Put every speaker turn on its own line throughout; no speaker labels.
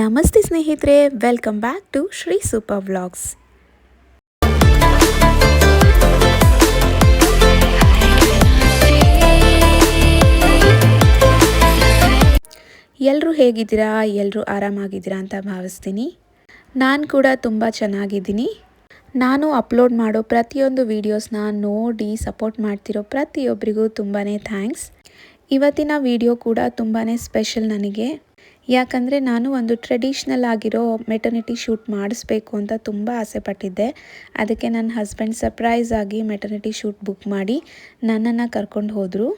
ನಮಸ್ತೆ ಸ್ನೇಹಿತರೆ, welcome back to Shri super vlogs. ಎಲ್ಲರೂ ಹೇಗಿದ್ದೀರಾ? ಎಲ್ಲರೂ ಆರಾಮಾಗಿದ್ದೀರಾ ಅಂತ ಭಾವಿಸ್ತೀನಿ. ನಾನು ಕೂಡ ತುಂಬ ಚೆನ್ನಾಗಿದ್ದೀನಿ. ನಾನು ಅಪ್ಲೋಡ್ ಮಾಡೋ ಪ್ರತಿಯೊಂದು ವೀಡಿಯೋಸ್ನ ನೋಡಿ ಸಪೋರ್ಟ್ ಮಾಡ್ತಿರೋ ಪ್ರತಿಯೊಬ್ಬರಿಗೂ ತುಂಬಾ ಥ್ಯಾಂಕ್ಸ್. ಇವತ್ತಿನ ವಿಡಿಯೋ ಕೂಡ ತುಂಬಾ ಸ್ಪೆಷಲ್ ನನಗೆ. ಯಾಕಂದರೆ ನಾನು ಒಂದು ಟ್ರೆಡಿಷ್ನಲ್ ಆಗಿರೋ ಮೆಟರ್ನಿಟಿ ಶೂಟ್ ಮಾಡಿಸ್ಬೇಕು ಅಂತ ತುಂಬ ಆಸೆ ಪಟ್ಟಿದ್ದೆ. ಅದಕ್ಕೆ ನನ್ನ ಹಸ್ಬೆಂಡ್ ಸರ್ಪ್ರೈಸ್ ಆಗಿ ಮೆಟರ್ನಿಟಿ ಶೂಟ್ ಬುಕ್ ಮಾಡಿ ನನ್ನನ್ನು ಕರ್ಕೊಂಡು ಹೋದರು.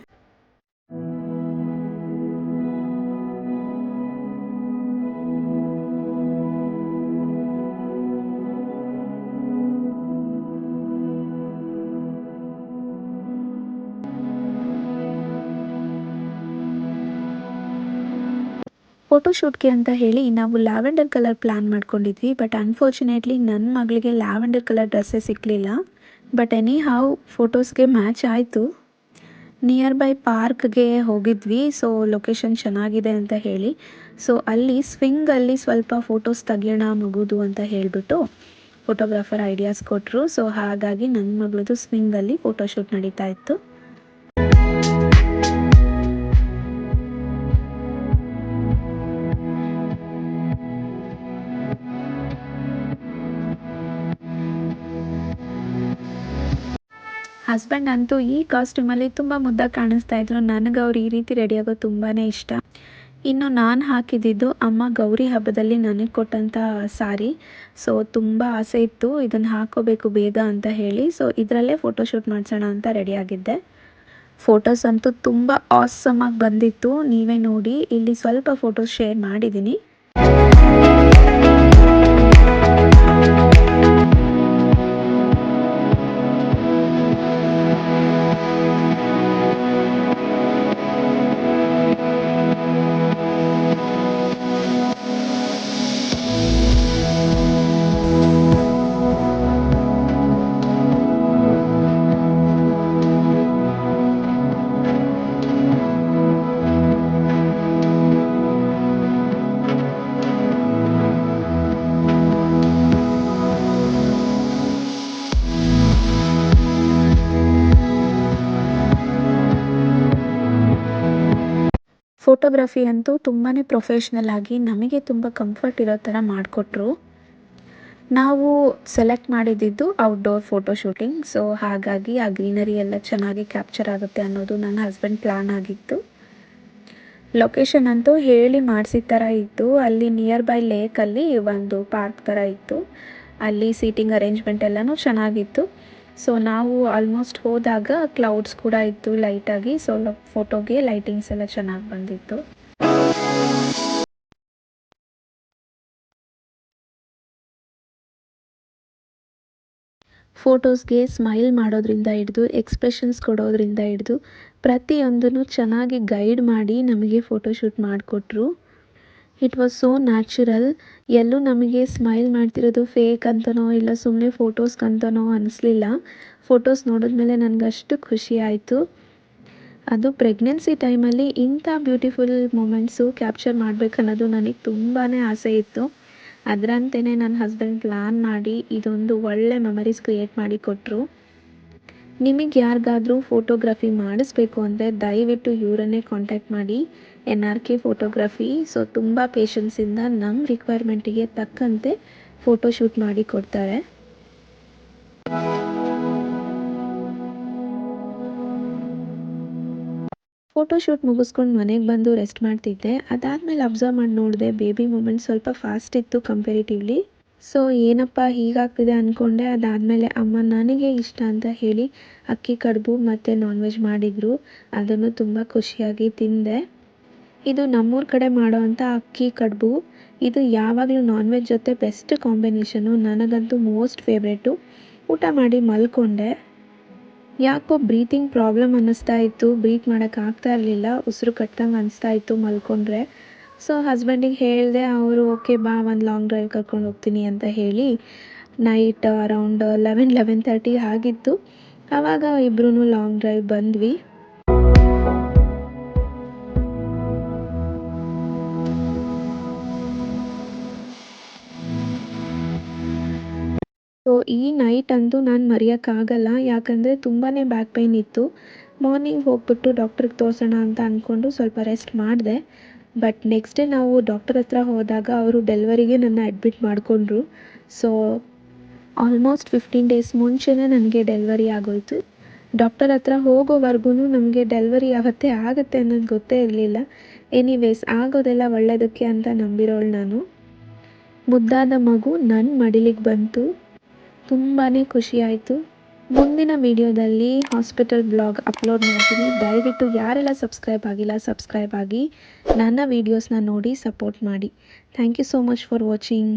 ಫೋಟೋಶೂಟ್ಗೆ ಅಂತ ಹೇಳಿ ನಾವು ಲ್ಯಾವೆಂಡರ್ ಕಲರ್ ಪ್ಲ್ಯಾನ್ ಮಾಡ್ಕೊಂಡಿದ್ವಿ. ಬಟ್ ಅನ್ಫಾರ್ಚುನೇಟ್ಲಿ ನನ್ನ ಮಗಳಿಗೆ ಲ್ಯಾವೆಂಡರ್ ಕಲರ್ ಡ್ರೆಸ್ಸೇ ಸಿಕ್ಕಲಿಲ್ಲ. ಬಟ್ ಎನಿ ಹಾವ್ ಫೋಟೋಸ್ಗೆ ಮ್ಯಾಚ್ ಆಯಿತು. ನಿಯರ್ ಬೈ ಪಾರ್ಕ್ಗೆ ಹೋಗಿದ್ವಿ. ಸೊ ಲೊಕೇಶನ್ ಚೆನ್ನಾಗಿದೆ ಅಂತ ಹೇಳಿ, ಸೊ ಅಲ್ಲಿ ಸ್ವಿಂಗಲ್ಲಿ ಸ್ವಲ್ಪ ಫೋಟೋಸ್ ತೆಗಿಯೋಣ ಮಗುದು ಅಂತ ಹೇಳಿಬಿಟ್ಟು ಫೋಟೋಗ್ರಾಫರ್ ಐಡಿಯಾಸ್ ಕೊಟ್ಟರು. ಸೊ ಹಾಗಾಗಿ ನನ್ನ ಮಗಳದು ಸ್ವಿಂಗಲ್ಲಿ ಫೋಟೋಶೂಟ್ ನಡೀತಾ ಇತ್ತು. ಹಸ್ಬೆಂಡ್ ಅಂತೂ ಈ ಕಾಸ್ಟ್ಯೂಮಲ್ಲಿ ತುಂಬ ಮುದ್ದಾಗಿ ಕಾಣಿಸ್ತಾ ಇದ್ರು. ನನಗೆ ಅವ್ರು ಈ ರೀತಿ ರೆಡಿ ಆಗೋದು ತುಂಬಾ ಇಷ್ಟ. ಇನ್ನು ನಾನು ಹಾಕಿದ್ದು ಅಮ್ಮ ಗೌರಿ ಹಬ್ಬದಲ್ಲಿ ನನಗೆ ಕೊಟ್ಟಂಥ ಸಾರಿ. ಸೊ ತುಂಬ ಆಸೆ ಇತ್ತು ಇದನ್ನು ಹಾಕೋಬೇಕು ಬೇಗ ಅಂತ ಹೇಳಿ. ಸೊ ಇದರಲ್ಲೇ ಫೋಟೋಶೂಟ್ ಮಾಡಿಸೋಣ ಅಂತ ರೆಡಿಯಾಗಿದ್ದೆ. ಫೋಟೋಸ್ ಅಂತೂ ತುಂಬ ಆಸಮ್ ಆಗಿ ಬಂದಿತ್ತು. ನೀವೇ ನೋಡಿ, ಇಲ್ಲಿ ಸ್ವಲ್ಪ ಫೋಟೋಸ್ ಶೇರ್ ಮಾಡಿದ್ದೀನಿ. ಫೋಟೋಗ್ರಫಿ ಅಂತೂ ತುಂಬಾ ಪ್ರೊಫೆಷ್ನಲ್ ಆಗಿ ನಮಗೆ ತುಂಬ ಕಂಫರ್ಟ್ ಇರೋ ಥರ ಮಾಡಿಕೊಟ್ರು. ನಾವು ಸೆಲೆಕ್ಟ್ ಮಾಡಿದ್ದು ಔಟ್ಡೋರ್ ಫೋಟೋ ಶೂಟಿಂಗ್. ಸೊ ಹಾಗಾಗಿ ಆ ಗ್ರೀನರಿ ಎಲ್ಲ ಚೆನ್ನಾಗಿ ಕ್ಯಾಪ್ಚರ್ ಆಗುತ್ತೆ ಅನ್ನೋದು ನನ್ನ ಹಸ್ಬೆಂಡ್ ಪ್ಲ್ಯಾನ್ ಆಗಿತ್ತು. ಲೊಕೇಶನ್ ಅಂತೂ ಹೇಳಿ ಮಾಡಿಸಿದ ಥರ ಇತ್ತು. ಅಲ್ಲಿ ನಿಯರ್ ಬೈ ಲೇಕಲ್ಲಿ ಒಂದು ಪಾರ್ಕ್ ಥರ ಇತ್ತು. ಅಲ್ಲಿ ಸೀಟಿಂಗ್ ಅರೇಂಜ್ಮೆಂಟ್ ಎಲ್ಲನೂ ಚೆನ್ನಾಗಿತ್ತು. ಸೊ ನಾವು ಆಲ್ಮೋಸ್ಟ್ ಹೋದಾಗ ಕ್ಲೌಡ್ಸ್ ಕೂಡ ಇತ್ತು ಲೈಟಾಗಿ. ಸೊ ಫೋಟೋಗೆ ಲೈಟಿಂಗ್ಸ್ ಎಲ್ಲ ಚೆನ್ನಾಗಿ ಬಂದಿತ್ತು. ಫೋಟೋಸ್ಗೆ ಸ್ಮೈಲ್ ಮಾಡೋದ್ರಿಂದ ಹಿಡಿದು ಎಕ್ಸ್ಪ್ರೆಷನ್ಸ್ ಕೊಡೋದ್ರಿಂದ ಹಿಡಿದು ಪ್ರತಿಯೊಂದನ್ನು ಚೆನ್ನಾಗಿ ಗೈಡ್ ಮಾಡಿ ನಮಗೆ ಫೋಟೋಶೂಟ್ ಮಾಡಿಕೊಟ್ರು. It was so natural. ಎಲ್ಲೂ ನಮಗೆ ಸ್ಮೈಲ್ ಮಾಡ್ತಿರೋದು ಫೇಕ್ ಅಂತನೋ ಇಲ್ಲ ಸುಮ್ಮನೆ ಫೋಟೋಸ್ಗಂತನೋ ಅನ್ನಿಸ್ಲಿಲ್ಲ. ಫೋಟೋಸ್ ನೋಡಿದ್ಮೇಲೆ ನನಗಷ್ಟು ಖುಷಿ ಆಯಿತು. ಅದು ಪ್ರೆಗ್ನೆನ್ಸಿ ಟೈಮಲ್ಲಿ ಇಂಥ ಬ್ಯೂಟಿಫುಲ್ ಮೂಮೆಂಟ್ಸು ಕ್ಯಾಪ್ಚರ್ ಮಾಡಬೇಕನ್ನೋದು ನನಗೆ ತುಂಬಾ ಆಸೆ ಇತ್ತು. ಅದರಂತೆಯೇ ನನ್ನ ಹಸ್ಬೆಂಡ್ ಪ್ಲ್ಯಾನ್ ಮಾಡಿ ಇದೊಂದು ಒಳ್ಳೆ ಮೆಮರೀಸ್ ಕ್ರಿಯೇಟ್ ಮಾಡಿ ಕೊಟ್ಟರು. ನಿಮಗೆ ಯಾರಿಗಾದರೂ ಫೋಟೋಗ್ರಫಿ ಮಾಡಿಸ್ಬೇಕು ಅಂದರೆ ದಯವಿಟ್ಟು ಇವರನ್ನೇ ಕಾಂಟ್ಯಾಕ್ಟ್ ಮಾಡಿ, NRK ಫೋಟೋಗ್ರಫಿ. ಸೊ ತುಂಬ ಪೇಷನ್ಸಿಂದ ನಮ್ಮ ರಿಕ್ವೈರ್ಮೆಂಟಿಗೆ ತಕ್ಕಂತೆ ಫೋಟೋಶೂಟ್ ಮಾಡಿ ಕೊಡ್ತಾರೆ. ಫೋಟೋಶೂಟ್ ಮುಗಿಸ್ಕೊಂಡು ಮನೆಗೆ ಬಂದು ರೆಸ್ಟ್ ಮಾಡ್ತಿದ್ದೆ. ಅದಾದಮೇಲೆ ಅಬ್ಸರ್ವ್ ಮಾಡಿ ನೋಡಿದೆ, ಬೇಬಿ ಮೂಮೆಂಟ್ ಸ್ವಲ್ಪ ಫಾಸ್ಟ್ ಇತ್ತು ಕಂಪೇರಿಟಿವ್ಲಿ. ಸೊ ಏನಪ್ಪ ಹೀಗಾಗ್ತಿದೆ ಅಂದ್ಕೊಂಡೆ. ಅದಾದಮೇಲೆ ಅಮ್ಮ ನನಗೆ ಇಷ್ಟ ಅಂತ ಹೇಳಿ ಅಕ್ಕಿ ಕಡುಬು ಮತ್ತು ನಾನ್ ವೆಜ್ ಮಾಡಿದರು. ಅದನ್ನು ತುಂಬ ಖುಷಿಯಾಗಿ ತಿಂದೆ. ಇದು ನಮ್ಮೂರ ಕಡೆ ಮಾಡೋವಂಥ ಅಕ್ಕಿ ಕಡುಬು. ಇದು ಯಾವಾಗಲೂ ನಾನ್ ವೆಜ್ ಜೊತೆ ಬೆಸ್ಟ್ ಕಾಂಬಿನೇಷನು. ನನಗಂತೂ ಮೋಸ್ಟ್ ಫೇವ್ರೇಟು. ಊಟ ಮಾಡಿ ಮಲ್ಕೊಂಡೆ. ಯಾಕೋ ಬ್ರೀತಿಂಗ್ ಪ್ರಾಬ್ಲಮ್ ಅನ್ನಿಸ್ತಾ ಇತ್ತು. ಬ್ರೀತ್ ಮಾಡೋಕ್ಕಾಗ್ತಾ ಇರಲಿಲ್ಲ. ಉಸಿರು ಕಟ್ಟಂಗೆ ಅನಿಸ್ತಾ ಇತ್ತು ಮಲ್ಕೊಂಡ್ರೆ. ಸೊ ಹಸ್ಬೆಂಡಿಗೆ ಹೇಳಿದೆ. ಅವರು ಓಕೆ ಬಾ ಒಂದು ಲಾಂಗ್ ಡ್ರೈವ್ ಕರ್ಕೊಂಡು ಹೋಗ್ತೀನಿ ಅಂತ ಹೇಳಿ ನೈಟ್ ಅರೌಂಡ್ 11-11:30 ಆಗಿತ್ತು. ಆವಾಗ ಇಬ್ಬರೂ ಲಾಂಗ್ ಡ್ರೈವ್ ಬಂದ್ವಿ. ಈ ನೈಟ್ ಅಂತೂ ನಾನು ಮರೆಯೋಕ್ಕಾಗಲ್ಲ, ಯಾಕಂದರೆ ತುಂಬಾ ಬ್ಯಾಕ್ ಪೇಯ್ನ್ ಇತ್ತು. ಮಾರ್ನಿಂಗ್ ಹೋಗ್ಬಿಟ್ಟು ಡಾಕ್ಟ್ರಿಗೆ ತೋರಿಸೋಣ ಅಂತ ಅಂದ್ಕೊಂಡು ಸ್ವಲ್ಪ ರೆಸ್ಟ್ ಮಾಡಿದೆ. ಬಟ್ ನೆಕ್ಸ್ಟ್ ಡೇ ನಾವು ಡಾಕ್ಟರ್ ಹತ್ರ ಹೋದಾಗ ಅವರು ಡೆಲಿವರಿಗೆ ನನ್ನ ಅಡ್ಮಿಟ್ ಮಾಡಿಕೊಂಡ್ರು. ಸೊ ಆಲ್ಮೋಸ್ಟ್ 15 ಡೇಸ್ ಮುಂಚೆನೇ ನನಗೆ ಡೆಲಿವರಿ ಆಗೋಯಿತು. ಡಾಕ್ಟರ್ ಹತ್ರ ಹೋಗೋವರೆಗೂ ನಮಗೆ ಡೆಲಿವರಿ ಯಾವತ್ತೇ ಆಗುತ್ತೆ ಅನ್ನೋದು ಗೊತ್ತೇ ಇರಲಿಲ್ಲ. ಎನಿವೇಸ್ ಆಗೋದೆಲ್ಲ ಒಳ್ಳೆಯದಕ್ಕೆ ಅಂತ ನಂಬಿರೋಳು ನಾನು. ಮುದ್ದಾದ ಮಗು ನನ್ನ ಮಡಿಲಿಗೆ ಬಂತು. ತುಂಬಾ ಖುಷಿಯಾಯಿತು. ಮುಂದಿನ ವಿಡಿಯೋದಲ್ಲಿ ಹಾಸ್ಪಿಟಲ್ ಬ್ಲಾಗ್ ಅಪ್ಲೋಡ್ ಮಾಡ್ತೀನಿ. ದಯವಿಟ್ಟು ಯಾರೆಲ್ಲ ಸಬ್ಸ್ಕ್ರೈಬ್ ಆಗಿಲ್ಲ ಸಬ್ಸ್ಕ್ರೈಬ್ ಆಗಿ ನನ್ನ ವೀಡಿಯೋಸ್ನ ನೋಡಿ ಸಪೋರ್ಟ್ ಮಾಡಿ. Thank you so much for watching.